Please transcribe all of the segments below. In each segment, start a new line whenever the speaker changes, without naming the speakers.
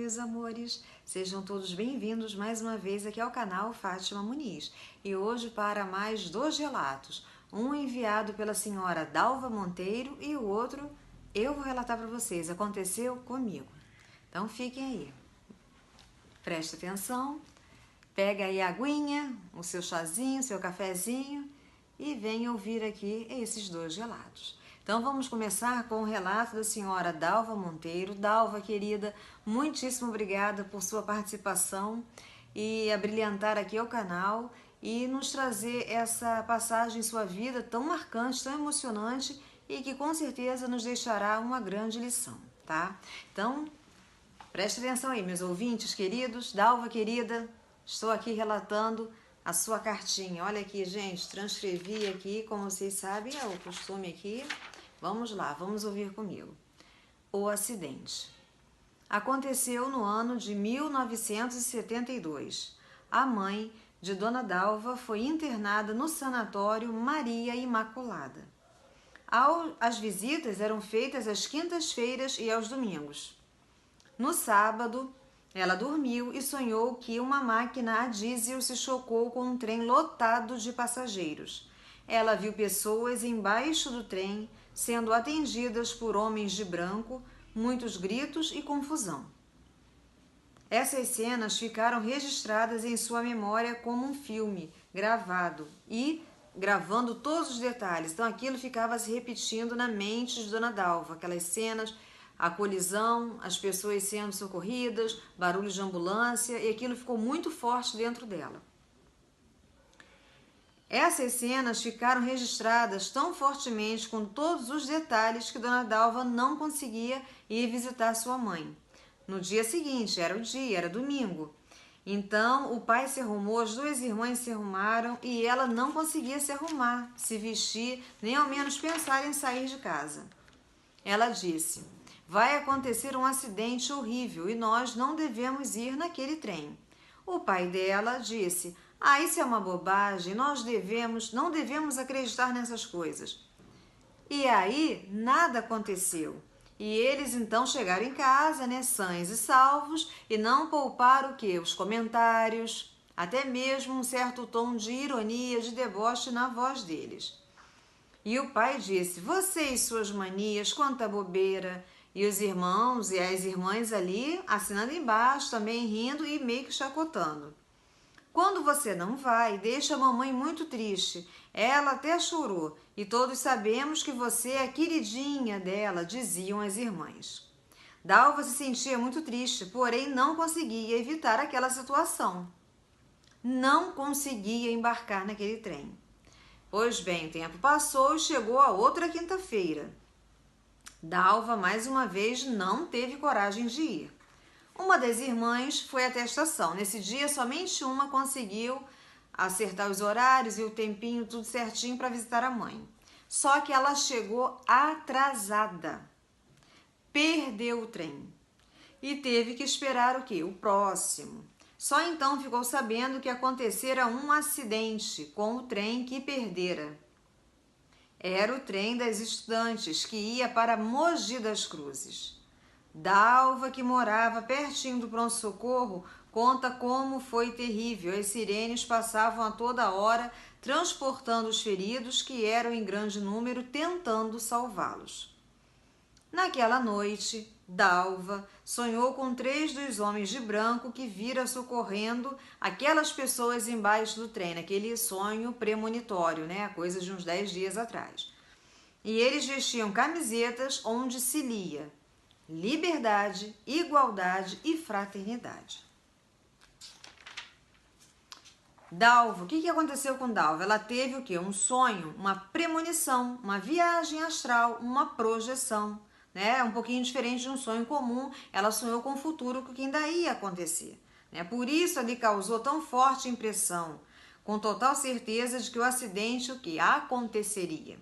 meus amores! Sejam todos bem-vindos mais uma vez aqui ao canal Fátima Muniz. E hoje para mais 2 relatos. Um enviado pela senhora Dalva Monteiro e o outro eu vou relatar para vocês. Aconteceu comigo. Então fiquem aí. Preste atenção. Pega aí a aguinha, o seu chazinho, o seu cafezinho e venha ouvir aqui esses 2 relatos. Então vamos começar com o relato da senhora Dalva Monteiro. Dalva, querida, muitíssimo obrigada por sua participação e abrilhantar aqui o canal e nos trazer essa passagem em sua vida tão marcante, tão emocionante e que com certeza nos deixará uma grande lição, tá? Então, preste atenção aí, meus ouvintes queridos. Dalva, querida, estou aqui relatando a sua cartinha. Olha aqui, gente, transcrevi aqui, como vocês sabem, é o costume aqui. Vamos lá, vamos ouvir comigo. O acidente. Aconteceu no ano de 1972. A mãe de Dona Dalva foi internada no sanatório Maria Imaculada. As visitas eram feitas às quintas-feiras e aos domingos. No sábado, ela dormiu e sonhou que uma máquina a diesel se chocou com um trem lotado de passageiros. Ela viu pessoas embaixo do trem sendo atendidas por homens de branco, muitos gritos e confusão. Essas cenas ficaram registradas em sua memória como um filme gravado e gravando todos os detalhes. Então aquilo ficava se repetindo na mente de Dona Dalva, aquelas cenas, a colisão, as pessoas sendo socorridas, barulhos de ambulância, e aquilo ficou muito forte dentro dela. Essas cenas ficaram registradas tão fortemente com todos os detalhes que Dona Dalva não conseguia ir visitar sua mãe. No dia seguinte, era domingo. Então o pai se arrumou, as 2 irmãs se arrumaram e ela não conseguia se arrumar, se vestir, nem ao menos pensar em sair de casa. Ela disse: vai acontecer um acidente horrível e nós não devemos ir naquele trem. O pai dela disse: isso é uma bobagem, nós não devemos acreditar nessas coisas. E aí, nada aconteceu. E eles então chegaram em casa, sãs e salvos, e não pouparam o quê? Os comentários, até mesmo um certo tom de ironia, de deboche na voz deles. E o pai disse: você e suas manias, quanta bobeira. E os irmãos e as irmãs ali assinando embaixo, também rindo e meio que chacotando. Quando você não vai, deixa a mamãe muito triste. Ela até chorou. E todos sabemos que você é a queridinha dela, diziam as irmãs. Dalva se sentia muito triste, porém não conseguia evitar aquela situação. Não conseguia embarcar naquele trem. Pois bem, o tempo passou e chegou a outra quinta-feira. Dalva, mais uma vez, não teve coragem de ir. Uma das irmãs foi até a estação. Nesse dia, somente uma conseguiu acertar os horários e o tempinho, tudo certinho para visitar a mãe. Só que ela chegou atrasada. Perdeu o trem. E teve que esperar o quê? O próximo. Só então ficou sabendo que acontecera um acidente com o trem que perdera. Era o trem das estudantes que ia para Mogi das Cruzes. Dalva, que morava pertinho do pronto-socorro, conta como foi terrível. As sirenes passavam a toda hora, transportando os feridos, que eram em grande número, tentando salvá-los. Naquela noite, Dalva sonhou com 3 dos homens de branco que vira socorrendo aquelas pessoas embaixo do trem, naquele sonho premonitório, coisa de uns 10 dias atrás. E eles vestiam camisetas onde se lia: liberdade, igualdade e fraternidade. Dalva, o que aconteceu com Dalva? Ela teve o quê? Um sonho, uma premonição, uma viagem astral, uma projeção, Um pouquinho diferente de um sonho comum. Ela sonhou com o futuro, com o que ainda ia acontecer, Por isso lhe causou tão forte impressão, com total certeza de que o acidente aconteceria.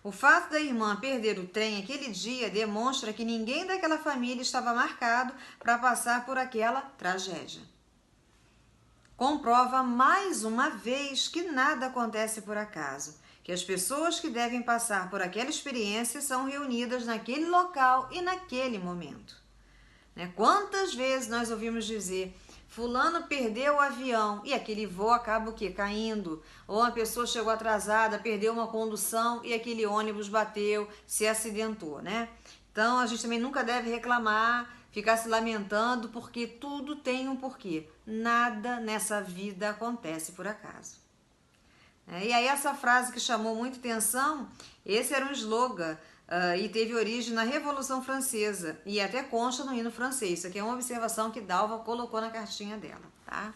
O fato da irmã perder o trem aquele dia demonstra que ninguém daquela família estava marcado para passar por aquela tragédia. Comprova mais uma vez que nada acontece por acaso, que as pessoas que devem passar por aquela experiência são reunidas naquele local e naquele momento. né? Quantas vezes nós ouvimos dizer: fulano perdeu o avião, e aquele voo acaba o quê? Caindo. Ou uma pessoa chegou atrasada, perdeu uma condução e aquele ônibus bateu, se acidentou, né? Então a gente também nunca deve reclamar, ficar se lamentando, porque tudo tem um porquê. Nada nessa vida acontece por acaso. E aí essa frase que chamou muita atenção, esse era um slogan e teve origem na Revolução Francesa e até consta no hino francês. Isso aqui é uma observação que Dalva colocou na cartinha dela, tá?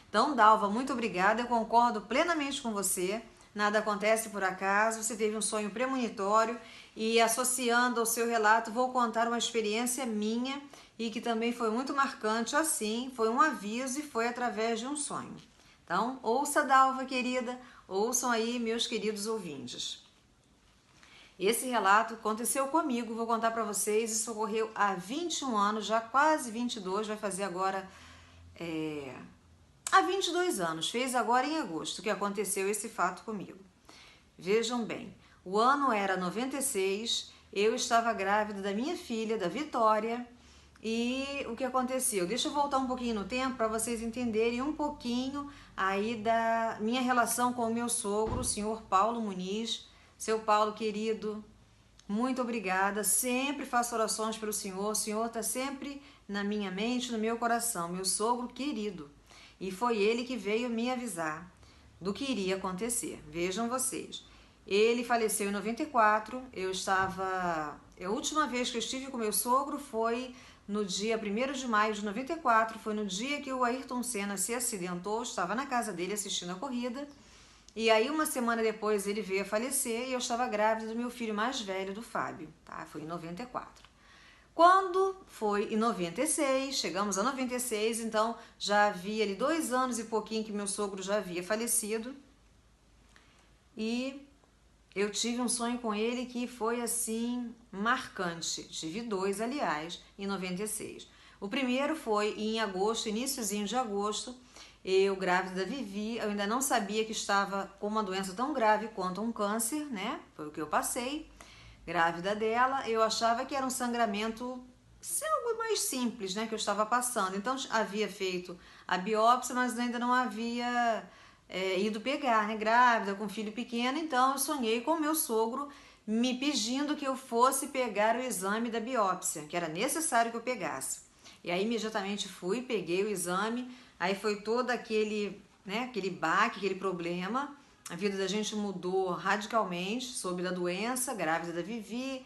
Então, Dalva, muito obrigada, eu concordo plenamente com você. Nada acontece por acaso, você teve um sonho premonitório e associando ao seu relato vou contar uma experiência minha e que também foi muito marcante, assim, foi um aviso e foi através de um sonho. Então, ouça, Dalva, querida, ouçam aí, meus queridos ouvintes. Esse relato aconteceu comigo, vou contar para vocês, isso ocorreu há 21 anos, já quase 22, vai fazer agora há 22 anos, fez agora em agosto que aconteceu esse fato comigo. Vejam bem, o ano era 96, eu estava grávida da minha filha, da Vitória, e o que aconteceu? Deixa eu voltar um pouquinho no tempo para vocês entenderem um pouquinho aí da minha relação com o meu sogro, o senhor Paulo Muniz. Seu Paulo querido, muito obrigada, sempre faço orações pelo senhor, o senhor está sempre na minha mente, no meu coração, meu sogro querido. E foi ele que veio me avisar do que iria acontecer. Vejam vocês, ele faleceu em 94, a última vez que eu estive com meu sogro foi no dia 1º de maio de 94, foi no dia que o Ayrton Senna se acidentou, estava na casa dele assistindo a corrida, e aí uma semana depois ele veio a falecer e eu estava grávida do meu filho mais velho, do Fábio, tá? Foi em 94. Quando foi em 96, chegamos a 96, então já havia ali 2 anos e pouquinho que meu sogro já havia falecido, e eu tive um sonho com ele que foi assim marcante. Tive 2, aliás, em 96. O primeiro foi em agosto, iniciozinho de agosto, eu grávida da Vivi, eu ainda não sabia que estava com uma doença tão grave quanto um câncer, né? Foi o que eu passei. Grávida dela, eu achava que era um sangramento, algo mais simples, né? Que eu estava passando. Então havia feito a biópsia, mas ainda não havia ido pegar, né? Grávida, com filho pequeno, então eu sonhei com o meu sogro me pedindo que eu fosse pegar o exame da biópsia, que era necessário que eu pegasse. E aí imediatamente fui, peguei o exame, aí foi todo aquele baque, aquele problema, a vida da gente mudou radicalmente, soube da doença, grávida da Vivi,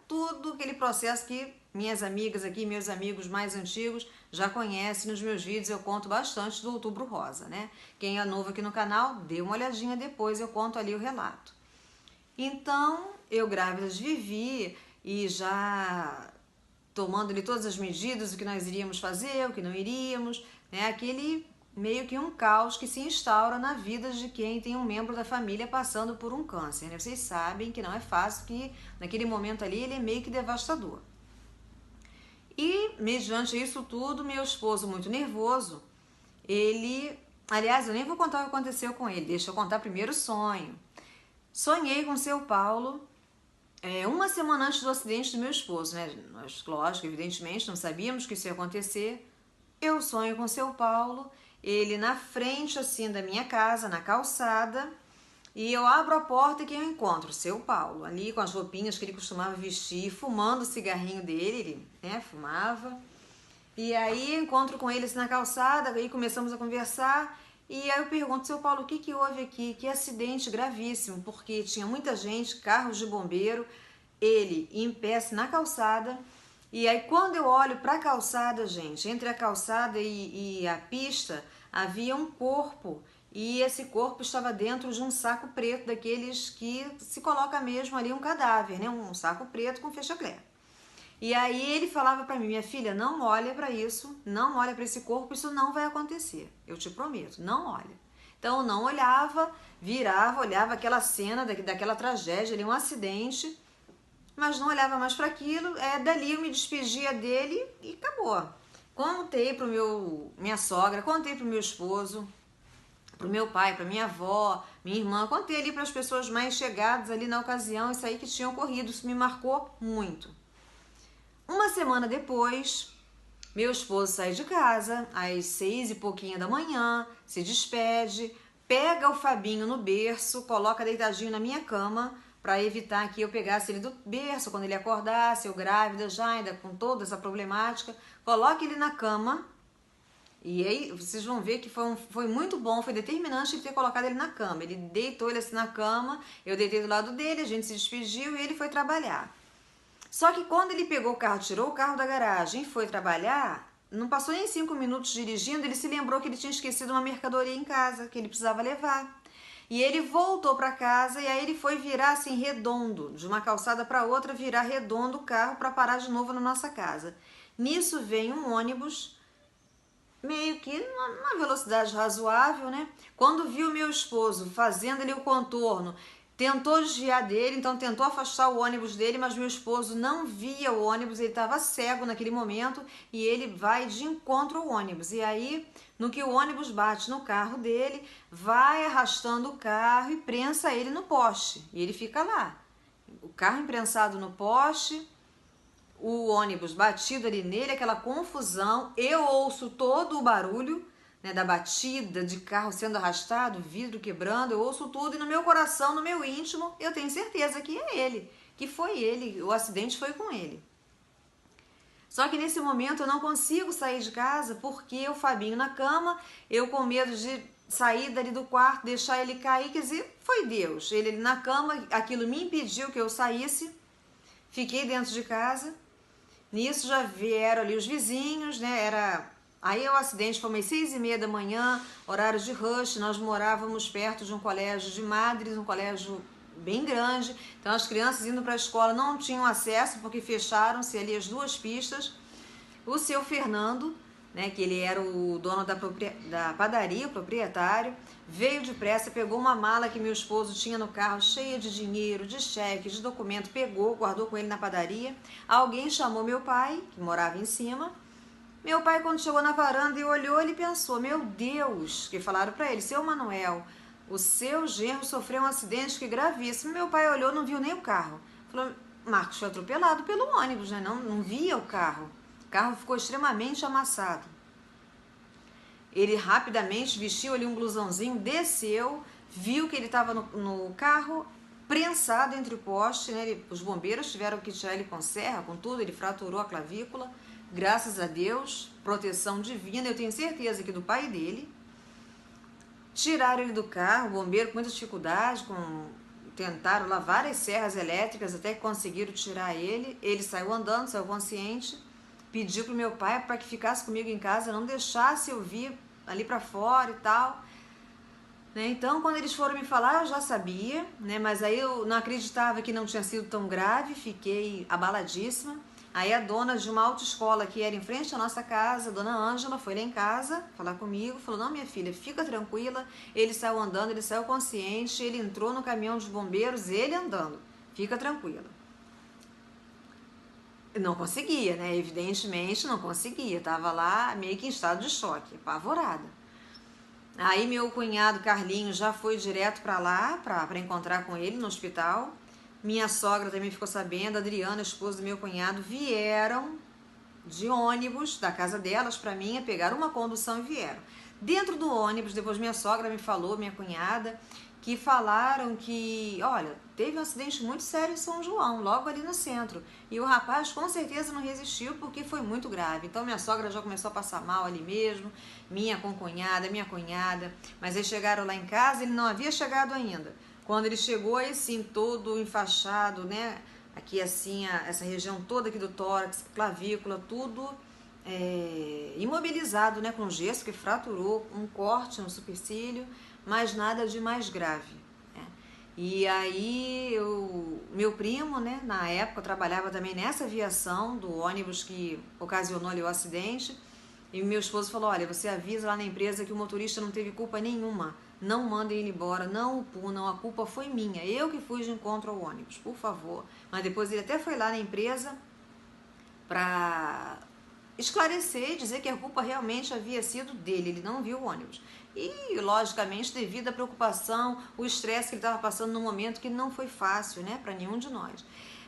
tudo aquele processo que minhas amigas aqui, meus amigos mais antigos já conhecem. Nos meus vídeos eu conto bastante do Outubro Rosa, né? Quem é novo aqui no canal, dê uma olhadinha depois, eu conto ali o relato. Então, eu grávida de Vivi e já tomando ali todas as medidas, o que nós iríamos fazer, o que não iríamos, né? Aquele meio que um caos que se instaura na vida de quem tem um membro da família passando por um câncer, né? Vocês sabem que não é fácil, que naquele momento ali ele é meio que devastador. E, mediante isso tudo, meu esposo, muito nervoso, aliás, eu nem vou contar o que aconteceu com ele, deixa eu contar primeiro o sonho. Sonhei com seu Paulo, uma semana antes do acidente do meu esposo, né? Nós, lógico, evidentemente, não sabíamos que isso ia acontecer. Eu sonho com seu Paulo, ele na frente, assim, da minha casa, na calçada, e eu abro a porta e quem eu encontro? Seu Paulo, ali com as roupinhas que ele costumava vestir, fumando o cigarrinho dele, ele, né, fumava. E aí eu encontro com ele assim, na calçada, aí começamos a conversar, e aí eu pergunto: seu Paulo, o que houve aqui? Que acidente gravíssimo, porque tinha muita gente, carros de bombeiro, ele em pé na calçada. E aí quando eu olho para a calçada, gente, entre a calçada e a pista, havia um corpo, e esse corpo estava dentro de um saco preto, daqueles que se coloca mesmo ali um cadáver, né? Um saco preto com fecha-clé. E aí ele falava para mim: minha filha, não olha para isso, não olha para esse corpo, isso não vai acontecer, eu te prometo, não olha. Então eu não olhava, virava, olhava aquela cena daquela tragédia ali, um acidente, mas não olhava mais para aquilo. Dali eu me despedia dele e acabou. Contei para minha sogra, contei para o meu esposo, para o meu pai, para minha avó, minha irmã, contei ali para as pessoas mais chegadas ali na ocasião, isso aí que tinha ocorrido, isso me marcou muito. Uma semana depois, Meu esposo sai de casa às 6 e pouquinho da manhã, se despede, pega o Fabinho no berço, coloca deitadinho na minha cama para evitar que eu pegasse ele do berço quando ele acordasse, eu grávida já, ainda com toda essa problemática. Coloca ele na cama e aí vocês vão ver que foi muito bom, foi determinante ele ter colocado ele na cama. Ele deitou ele assim na cama, eu deitei do lado dele, a gente se despediu e ele foi trabalhar. Só que quando ele pegou o carro, tirou o carro da garagem e foi trabalhar, não passou nem 5 minutos dirigindo, ele se lembrou que ele tinha esquecido uma mercadoria em casa, que ele precisava levar. E ele voltou para casa e aí ele foi virar assim redondo, de uma calçada para outra, virar redondo o carro para parar de novo na nossa casa. Nisso vem um ônibus, meio que numa velocidade razoável, né? Quando viu meu esposo fazendo ali o contorno, tentou desviar dele, então tentou afastar o ônibus dele, mas meu esposo não via o ônibus, ele estava cego naquele momento e ele vai de encontro ao ônibus. E aí, no que o ônibus bate no carro dele, vai arrastando o carro e prensa ele no poste. E ele fica lá. O carro imprensado no poste, o ônibus batido ali nele, aquela confusão. Eu ouço todo o barulho, né, da batida de carro sendo arrastado, vidro quebrando, eu ouço tudo e no meu coração, no meu íntimo, eu tenho certeza que é ele, que foi ele, o acidente foi com ele. Só que nesse momento eu não consigo sair de casa porque o Fabinho na cama, eu com medo de sair dali do quarto, deixar ele cair, quer dizer, foi Deus. Ele na cama, aquilo me impediu que eu saísse, fiquei dentro de casa. Nisso já vieram ali os vizinhos, né? Aí o acidente foi umas 6h30 da manhã, horário de rush, nós morávamos perto de um colégio de madres, um colégio bem grande, então as crianças indo para a escola não tinham acesso porque fecharam-se ali as 2 pistas. O seu Fernando, né, que ele era o dono da padaria, o proprietário, veio depressa, pegou uma mala que meu esposo tinha no carro, cheia de dinheiro, de cheque, de documento, pegou, guardou com ele na padaria. Alguém chamou meu pai, que morava em cima. Meu pai, quando chegou na varanda e olhou, ele pensou, meu Deus, que falaram para ele, seu Manuel, o seu genro sofreu um acidente que é gravíssimo. Meu pai olhou, não viu nem o carro. Falou, Marcos foi atropelado pelo ônibus, né? Não via o carro. O carro ficou extremamente amassado. Ele rapidamente vestiu ali um blusãozinho, desceu, viu que ele estava no carro, prensado entre o poste, né? Os bombeiros tiveram que tirar ele com serra, com tudo, ele fraturou a clavícula. Graças a Deus, proteção divina, eu tenho certeza que do pai dele. Tiraram ele do carro, o bombeiro com muita dificuldade, tentaram lá várias serras elétricas até que conseguiram tirar ele. Ele saiu andando, saiu consciente, pediu pro meu pai para que ficasse comigo em casa, não deixasse eu vir ali para fora e tal. Né? Então, quando eles foram me falar, eu já sabia, né? Mas aí eu não acreditava que não tinha sido tão grave, fiquei abaladíssima. Aí a dona de uma autoescola que era em frente à nossa casa, a dona Ângela, foi lá em casa falar comigo, falou, não, minha filha, fica tranquila, ele saiu andando, ele saiu consciente, ele entrou no caminhão dos bombeiros, ele andando, fica tranquila. Não conseguia, né? Evidentemente não conseguia, tava lá meio que em estado de choque, apavorada. Aí meu cunhado Carlinhos já foi direto para lá, para encontrar com ele no hospital. Minha sogra também ficou sabendo, a Adriana, esposa do meu cunhado, vieram de ônibus da casa delas para mim, pegaram uma condução e vieram. Dentro do ônibus, depois minha sogra me falou, minha cunhada, que falaram que, olha, teve um acidente muito sério em São João, logo ali no centro. E o rapaz com certeza não resistiu porque foi muito grave. Então minha sogra já começou a passar mal ali mesmo, minha concunhada, minha cunhada. Mas eles chegaram lá em casa, ele não havia chegado ainda. Quando ele chegou, aí sim, todo enfaixado, né? Aqui assim, essa região toda aqui do tórax, clavícula, tudo imobilizado, né? Com gesso que fraturou, um corte no supercílio, mas nada de mais grave. Né? E aí, meu primo, né? Na época, trabalhava também nessa aviação do ônibus que ocasionou ali o acidente. E meu esposo falou, olha, você avisa lá na empresa que o motorista não teve culpa nenhuma. Não mandem ele embora, não o punam, a culpa foi minha. Eu que fui de encontro ao ônibus, por favor. Mas depois ele até foi lá na empresa para esclarecer e dizer que a culpa realmente havia sido dele, ele não viu o ônibus. E, logicamente, devido à preocupação, o estresse que ele estava passando no momento que não foi fácil, né, para nenhum de nós.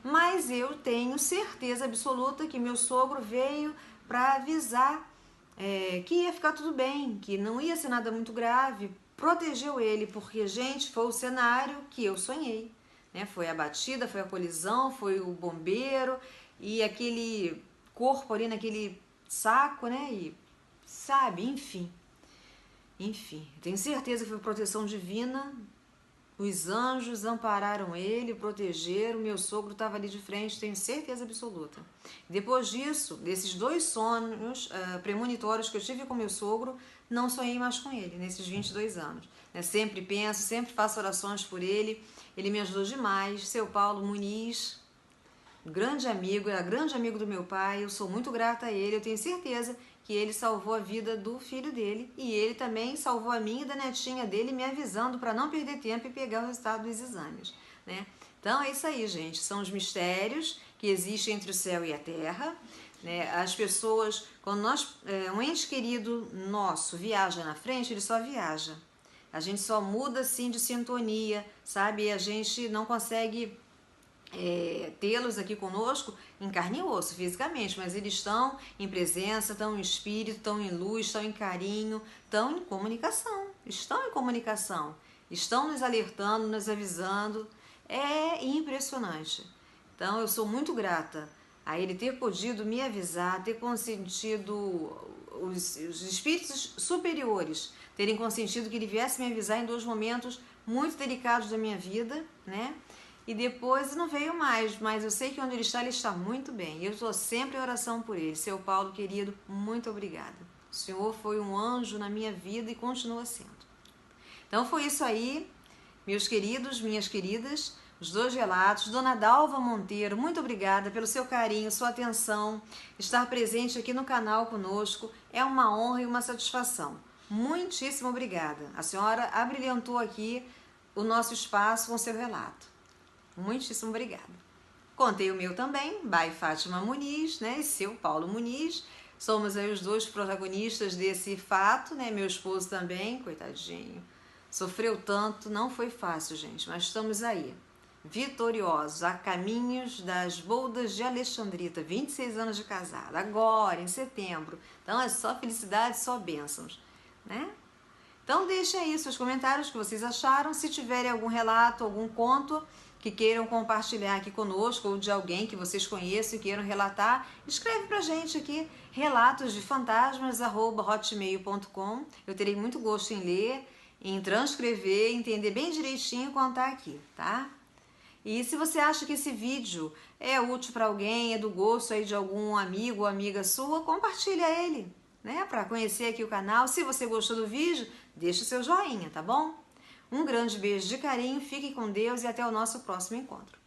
Mas eu tenho certeza absoluta que meu sogro veio para avisar que ia ficar tudo bem, que não ia ser nada muito grave. Protegeu ele, porque, gente, foi o cenário que eu sonhei, né? Foi a batida, foi a colisão, foi o bombeiro e aquele corpo ali naquele saco, né? E sabe, enfim, tenho certeza que foi proteção divina. Os anjos ampararam ele, protegeram, meu sogro estava ali de frente, tenho certeza absoluta. Depois disso, desses 2 sonhos premonitórios que eu tive com meu sogro, não sonhei mais com ele, nesses 22 anos. Sempre penso, sempre faço orações por ele me ajudou demais. Seu Paulo Muniz, grande amigo, era grande amigo do meu pai, eu sou muito grata a ele, eu tenho certeza que ele salvou a vida do filho dele e ele também salvou a minha e da netinha dele, me avisando para não perder tempo e pegar o resultado dos exames, né? Então é isso aí, gente, são os mistérios que existem entre o céu e a terra, né? As pessoas, quando um ente querido nosso viaja na frente, ele só viaja, a gente só muda assim de sintonia, sabe? E a gente não consegue tê-los aqui conosco em carne e osso, fisicamente, mas eles estão em presença, estão em espírito, estão em luz, estão em carinho, estão em comunicação, estão nos alertando, nos avisando, é impressionante. Então eu sou muito grata a ele ter podido me avisar, ter consentido, os espíritos superiores terem consentido que ele viesse me avisar em 2 momentos muito delicados da minha vida, né? E depois não veio mais, mas eu sei que onde ele está muito bem. Eu estou sempre em oração por ele. Seu Paulo, querido, muito obrigada. O Senhor foi um anjo na minha vida e continua sendo. Então foi isso aí, meus queridos, minhas queridas, os 2 relatos. Dona Dalva Monteiro, muito obrigada pelo seu carinho, sua atenção, estar presente aqui no canal conosco. É uma honra e uma satisfação. Muitíssimo obrigada. A senhora abrilhantou aqui o nosso espaço com seu relato. Muitíssimo obrigada. Contei o meu também, by Fátima Muniz, né, e seu Paulo Muniz. Somos aí os 2 protagonistas desse fato, né, meu esposo também, coitadinho. Sofreu tanto, não foi fácil, gente, mas estamos aí, vitoriosos, a caminhos das boldas de Alexandrita, 26 anos de casada, agora, em setembro. Então é só felicidade, só bênçãos, né? Então deixem aí seus comentários, o que vocês acharam. Se tiverem algum relato, algum conto que queiram compartilhar aqui conosco, ou de alguém que vocês conheçam e queiram relatar, escreve pra gente aqui, relatosdefantasmas@hotmail.com. Eu terei muito gosto em ler, em transcrever, entender bem direitinho e contar aqui, tá? E se você acha que esse vídeo é útil para alguém, é do gosto aí de algum amigo ou amiga sua, compartilha ele, né? Para conhecer aqui o canal. Se você gostou do vídeo, deixa o seu joinha, tá bom? Um grande beijo de carinho, fiquem com Deus e até o nosso próximo encontro.